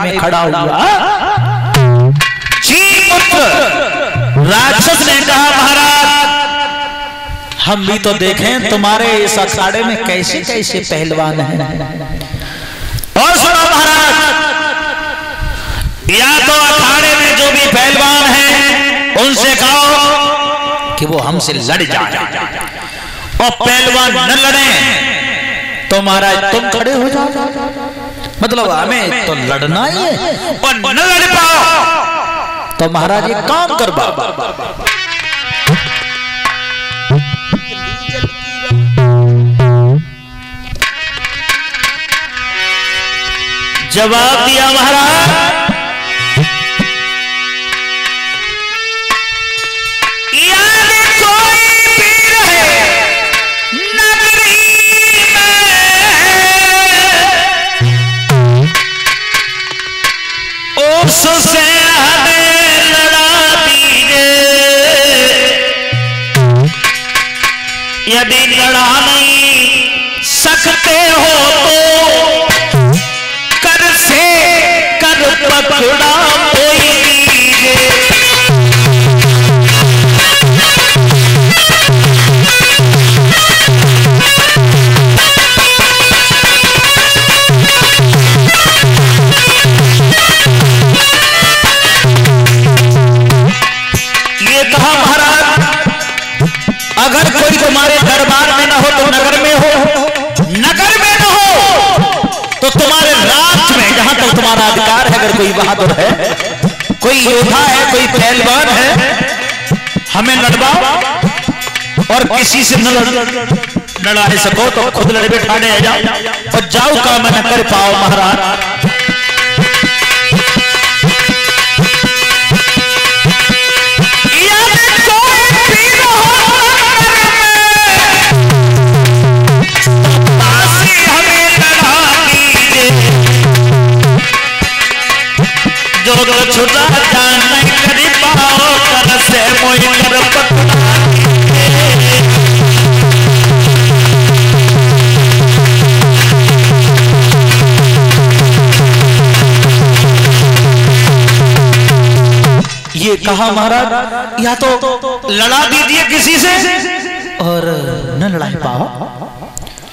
में खड़ा हुआ। राक्षस ने कहा महाराज हम भी तो देखें तुम्हारे इस अखाड़े में कैसे कैसे पहलवान हैं। और सुनो महाराज, या तो अखाड़े में जो भी पहलवान हैं उनसे कहो कि वो हमसे लड़ जाए, और पहलवान न लड़े तो महाराज तुम खड़े हो जाओ। मतलब हमें तो लड़ना ही है, और न लड़ पाओ तो महाराज एक काम कर बाबा। जवाब दिया महाराज, याद कोई पीर है नगरी में, उससे हमें लड़ा दीजिए। यदि लड़ा नहीं सकते हो तो पकड़ा कोई दीजिए। ये कहा महाराज अगर कोई तुम्हारे दरबार में ना हो तो नगर में हो, नगर में ना हो तो तुम्हारे राज में, जहां तक तुम्हारा अधिकार है, अगर कोई बहादुर है, कोई योद्धा है, कोई पहलवान है, हमें लड़वाओ। और किसी से न लड़ा सको तो खुद लड़ बैठाने जाओ, और जाओ काम न कर पाओ महाराज। छुटा जान करी पाओ कर से मोई कर पकड़ा। ये कहा महाराज या तो लड़ा दीजिए किसी से, और न लड़ा पाओ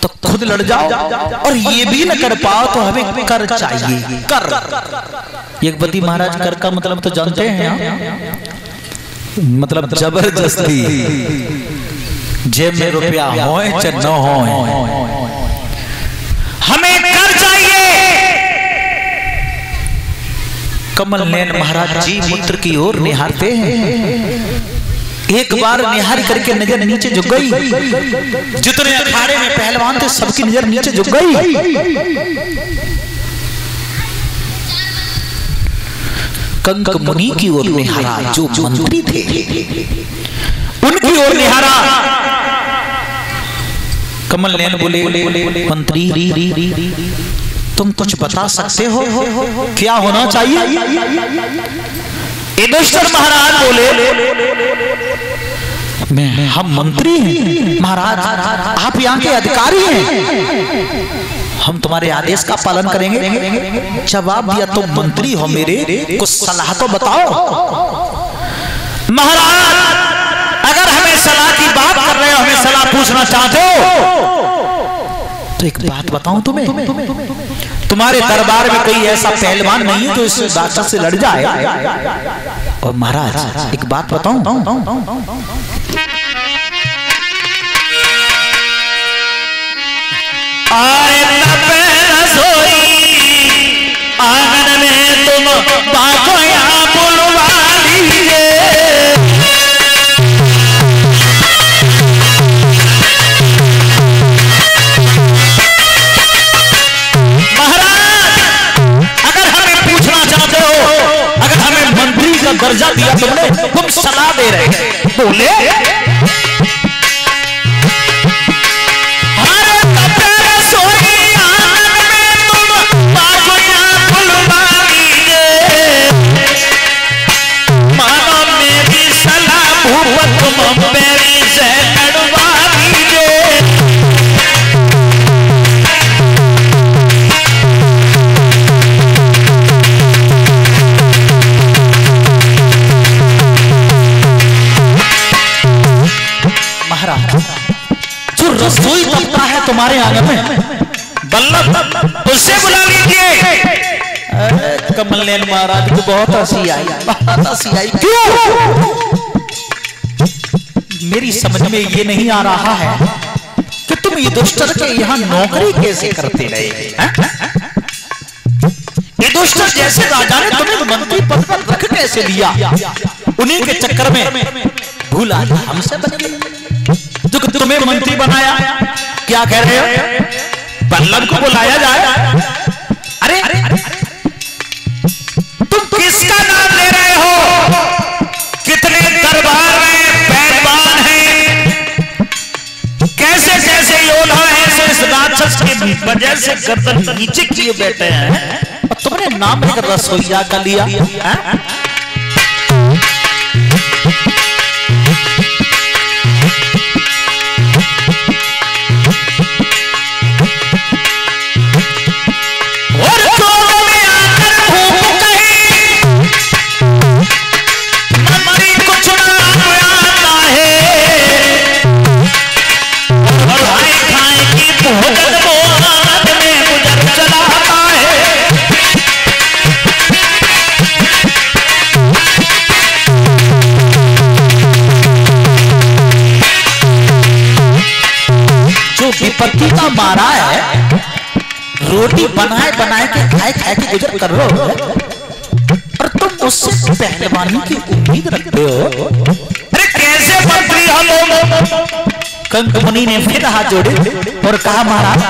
तो खुद लड़ जाओ, और ये भी न कर पाओ तो हमें कर चाहिए। कर एक बती महाराज कर का मतलब तो जानते हैं, मतलब जबरदस्ती, जेब में रुपया हो चाहे न हो, हमें कर चाहिए। कमल नैन महाराज जी मूत्र की ओर निहारते हैं। एक बार निहार करके नजर नीचे झुक गई। जितने अखाड़े में पहलवान थे सबकी नजर नीचे झुक गई। कंक मुनि की ओर निहारा, जो मंत्री थे उनकी ओर निहारा। कमल नैन बोले मंत्री तुम कुछ बता सकते हो क्या होना चाहिए? युधिष्ठिर महाराज बोले हम मंत्री हैं महाराज, आप यहाँ के अधिकारी हैं, हम तुम्हारे आदेश का पालन करेंगे। जवाब दिया तुम मंत्री हो मेरे, कुछ सलाह तो बताओ। महाराज अगर हमें सलाह की बात कर रहे हो, हमें सलाह पूछना चाहते हो तो एक बात बताऊं तुम्हें, तुम्हारे दरबार में कोई ऐसा पहलवान नहीं है जो इस राक्षस से लड़ जाए। और महाराज एक बात बताऊं, आंगन में तुम बातों यहाँ बुलवा लीजिए। महाराज अगर हमें पूछना चाहते हो, अगर हमें मंत्री का दर्जा दिया तुमने, तुम सलाह दे रहे बोले तुम्हारे आंगन में बल्लभ, उससे बुला लीजिए। कमलनैन महाराज को बहुत हंसी आई, बहुत हंसी आई। क्यों? मेरी समझ में ये नहीं आ रहा है कि तुम ये दुष्टर के यहाँ नौकरी कैसे करते रहे। ये दुष्टर जैसे राजा ने तुम्हें मंत्री पद पर रख कैसे दिया? उन्हीं के चक्कर में भूला हमसे बन गई जो तुम्हें मंत्री बनाया। क्या कह रहे हो? बल्लभ को बुलाया जाए? अरे तुम किसका नाम ले रहे हो? कितने दरबार में पहलवान हैं, कैसे कैसे योद्धा हैं, इस राक्षस की वजह से गर्दन नीचे किए बैठे हैं, और तुमने नाम लेकर रसोइया का लिया। विपत्ति का मारा है, रोटी बनाए बनाए के खाए खाए के गुजर कर रहे हो, और तुम उससे पहलवानी की उम्मीद रखते हो। अरे कैसे मंत्री हो लोग? कंक मुनि ने फिर हाथ जोड़े और कहा महाराज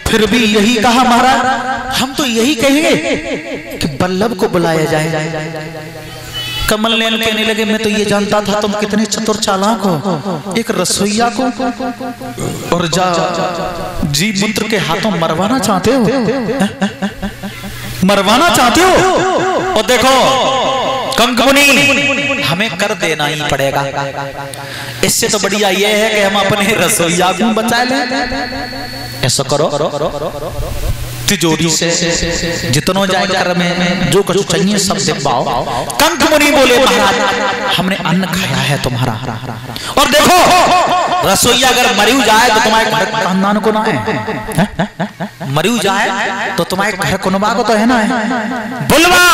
फिर भी यही कहा महाराज, हम तो यही कहेंगे कि बल्लभ को बुलाया जाए। कमलनैन कहने लगे मैं तो ये जानता था तुम कितने चतुर चालाक हो, एक रसोइया को और जी पुत्र के हाथों मरवाना चाहते हो, मरवाना चाहते हो। और देखो कंक मुनि, हमें कर देना ही पड़ेगा। इससे तो बढ़िया ये है कि हम अपने रसोइया को बचा लें। ऐसा करो, तिजोरी से जितना जाए घर में जो कुछ चाहिए सब दे पाओ। कंक मुनि बोले महाराज हमने अन्न खाया है तुम्हारा, और देखो रसोइया अगर मरियू जाए तो तुम्हारे घर खानदान को ना है, मरियू जाए तो तुम्हारे घर कुनबा को तो है ना है, बुलवा।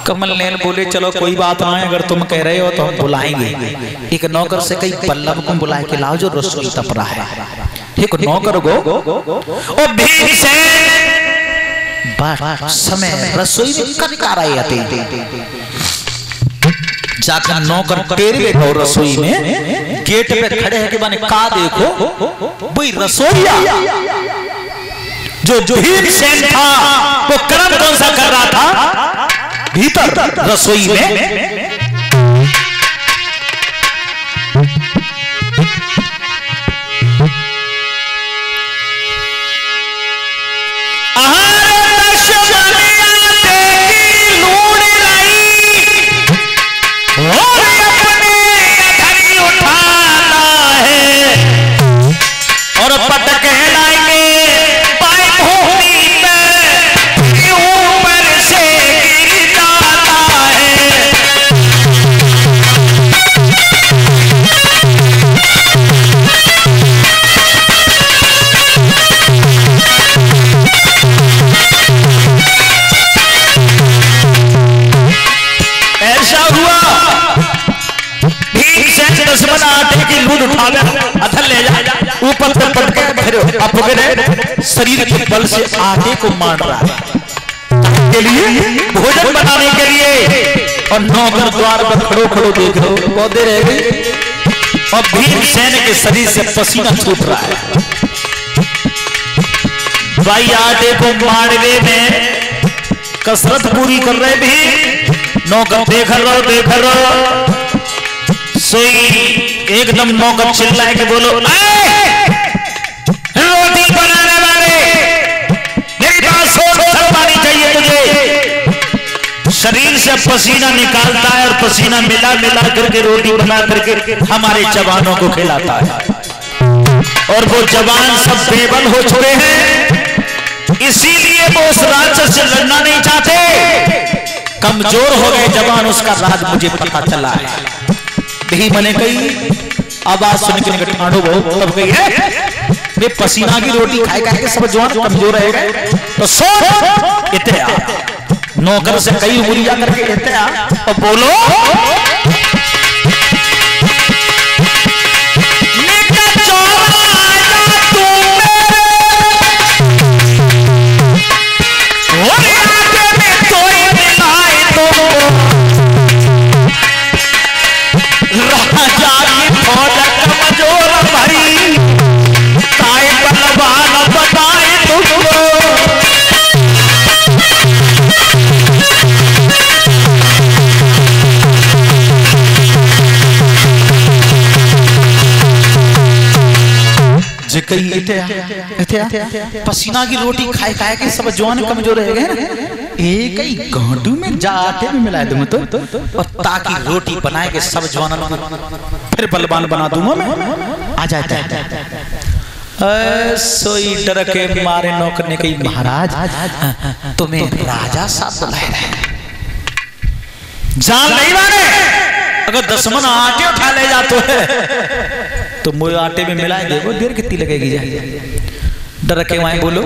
कमलनैन बोले चलो कोई बात ना है, अगर तुम कह रहे हो तो हम बुलाएंगे। एक नौकर से कई बल्लभ को बुलाए के लाओ जो रसोई तप रहा है। एक नौकर गो और भीमसेन समय रसोई में कटका रहे थे, जाकर नौकर टेरवे को रसोई में गेट पे खड़े हैं कि माने का देखो वही रसोइया जो भीमसेन था वो कर्म कौन सा कर रहा था भीतर रसोई में। ऊपर से पट के शरीर के बल से आटे को मार रहा है के लिए भोजन बनाने के लिए, और नौकर द्वार पर खड़ो खड़ो देख रहे हो पौधे रह गए, और भीमसेन के शरीर से पसीना छूट रहा है। भाई आटे को मारने में कसरत पूरी कर रहे भी नौकर देख रहो सोई एकदम नौकर चिल्लाए के बोलो रोटी बनाने वाले शरीर से पसीना निकालता है और पसीना मिला मिला करके रोटी बना करके हमारे जवानों को खिलाता है। और वो जवान सब बेबल हो चुके हैं, इसीलिए वो उस राक्षस से लड़ना नहीं चाहते, कमजोर हो गए जवान। उसका राज मुझे पता चला है। भीम ने कही आवाज सुन के निकट ठाडो तब गई है वे पसीना की रोटी खाए खाए के सब जवान कमजोर रह गए। तो सोच इतने नौकर से कई उंगलियां करके इतने और बोलो पसीना की रोटी खाए खाए के सब जवान कमजोर रह गए। एक ही गांडू में जाते में मिला दूं तो और ताकि रोटी बनाए के सब जवानों को फिर बलवान बना दूंगा मैं। आ जाता है सोई डर के मारे नौकर ने कही महाराज तुम्हें राजा साहब बुलाए रहे जान नहीं माने, अगर 10 मन आटे उठा ले जा तो मुझे आटे में मिलाए दे वो देर कितनी लगेगी जा डर के वहां बोलो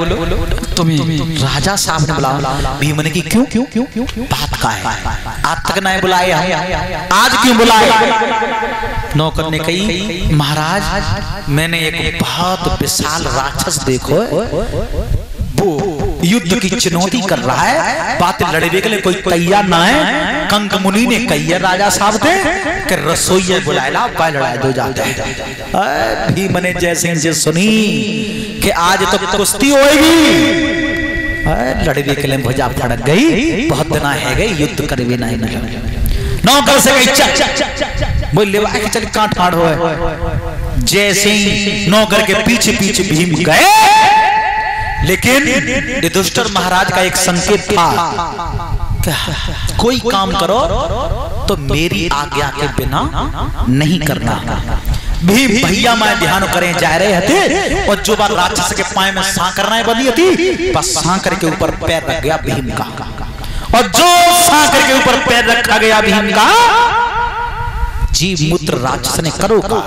तुम्हें राजा साहब ने बुलाया। भीम ने की क्यों क्यों क्यों क्यों बात का है आज तक नहीं बुलाए आज क्यों बुलाए। नौकर ने कही महाराज मैंने एक बहुत विशाल राक्षस देखो वो युद्ध की चुनौती कर रहा है, बातें लड़ने के लिए कोई तैयार ना है। कंक मुनि ने कही है राजा साहब थे कि रसोइया बुलाए ला का लड़ाई दो जाते हैं। भीम ने जैसे सुनी कि आज तो कुश्ती होएगी, लड़ने के लिए भुजा फड़क गई, बहुत दिन है गई युद्ध कर भी नहीं मिला। नौकर से कही चल बोल ले चल काट फाड़ हो। जैसे ही नौकर के पीछे पीछे भीम गए, लेकिन युधिष्ठिर महाराज का एक संकेत था कोई काम करो तो मेरी आज्ञा के बिना नहीं करना। भीम भैया मैं ध्यान करें जा रहे थे और जो बार राक्षस के पाए में सांकरनाएं बनी थी बस सांकर के ऊपर पैर रख गया भीम का, और जो सांकर के ऊपर पैर रखा गया भीम का जीव मूत्र राक्षस ने करो का